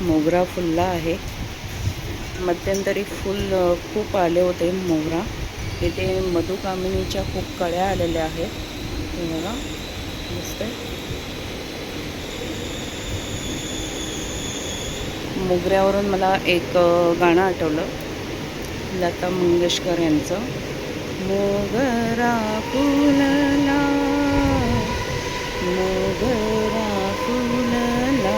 मोगरा फुलला आहे. मध्यंतरी फुल खूप आले होते मोगरा. इथे मधुकामिनीच्या खूप कळ्या आलेल्या आहेत. हे बघा दिसतंय. मोगऱ्यावरून मला एक गाणं आठवलं, लता मंगेशकर यांचं. मोगरा फुलला, मोगरा फुलला,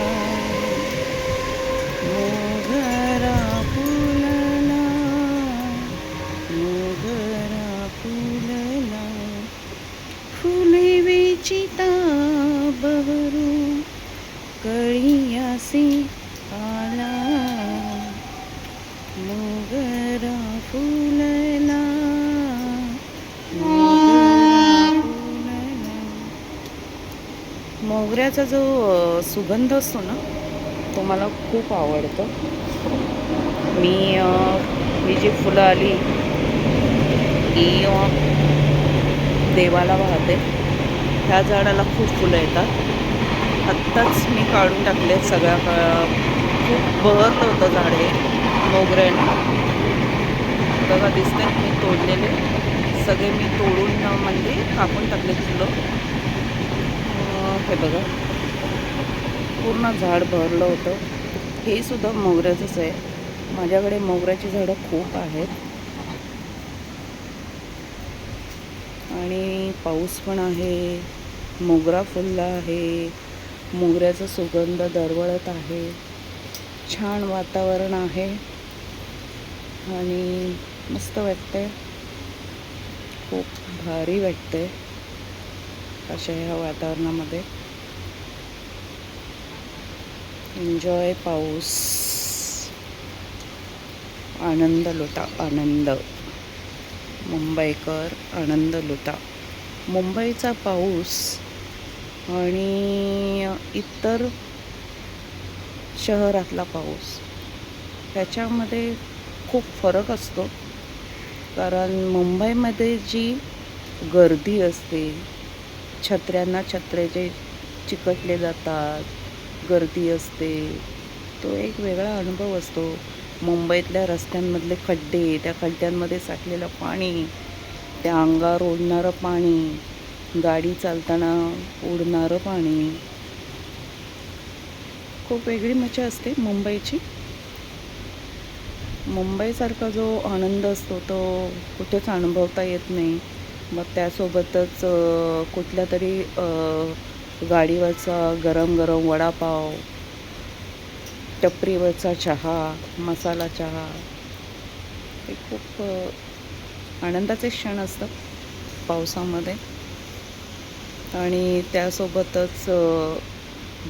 मोगरा फुलला, मोगरा फुलला, फुले विचिता बहरू कळियासी आला, मोगरा फुलला, मोगरा फुलला. मोगऱ्याचा जो सुगंध असतो ना, तो मला खूप आवडतो. ही जी फुलं आली ही देवाला वाहते. ह्या झाडाला खूप फुलं येतात. आत्ताच मी काढून टाकले सगळ्या. खूप बहरलं होतं झाड हे मोगऱ्याने. बघा दिसते मी तोडलेले सगळे, मी तोडून म्हणजे कापून टाकले फुलं. हे बघा पूर्ण झाड भरलं होतं. हे सुद्धा मोगऱ्याचंच आहे. माझ्याकडे मोगऱ्याची झाडं खूप आहेत आणि पाऊस पण आहे. मोगरा फुलला आहे. मोगऱ्याचा सुगंध दरवळत आहे. छान वातावरण आहे आणि मस्त वाटतंय. खूप भारी वाटतंय अशा ह्या वातावरणामध्ये. एन्जॉय पाऊस, आनंद लुटा आनंद. मुंबईकर आनंद लुटा. मुंबईचा पाऊस आणि इतर शहरातला पाऊस ह्याच्यामध्ये खूप फरक असतो. कारण मुंबईमध्ये जी गर्दी असते, छत्र्यांना छत्रे जे चिकटले जातात, गर्दी असते, तो एक वेगळा अनुभव असतो. मुंबईतल्या रस्त्यांमधले खड्डे, त्या खड्ड्यांमध्ये साठलेलं पाणी, त्या अंगावर उडणारं पाणी, गाडी चालताना उडणारं पाणी, खूप वेगळी मजा असते मुंबईची. मुंबईसारखा जो आनंद असतो तो कुठेच अनुभवता येत नाही. मग त्यासोबतच कुठल्या तरी गाडीवरचा गरम गरम वडापाव, टपरीवरचा चहा, मसाला चहा, हे खूप आनंदाचे क्षण असतात पावसामध्ये. आणि त्यासोबतच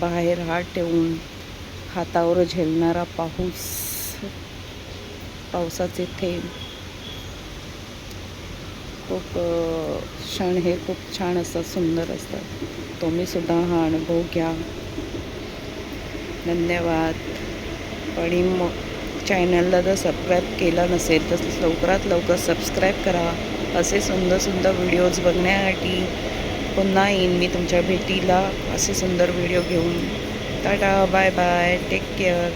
बाहेर हात ठेवून हातावर झेलणारा पाऊस, पावसाचे थेंब, खूप क्षण हे खूप छान असतात, सुंदर असतात. तुम्हीसुद्धा हा अनुभव घ्या. धन्यवाद. आणि चॅनलला जर सबस्क्राईब केला नसेल तर लवकरात लवकर सबस्क्राईब करा. असे सुंदर सुंदर व्हिडिओज बघण्यासाठी पुन्हा येईन मी तुमच्या भेटीला असे सुंदर व्हिडिओ घेऊन. Tata, bye bye, take care.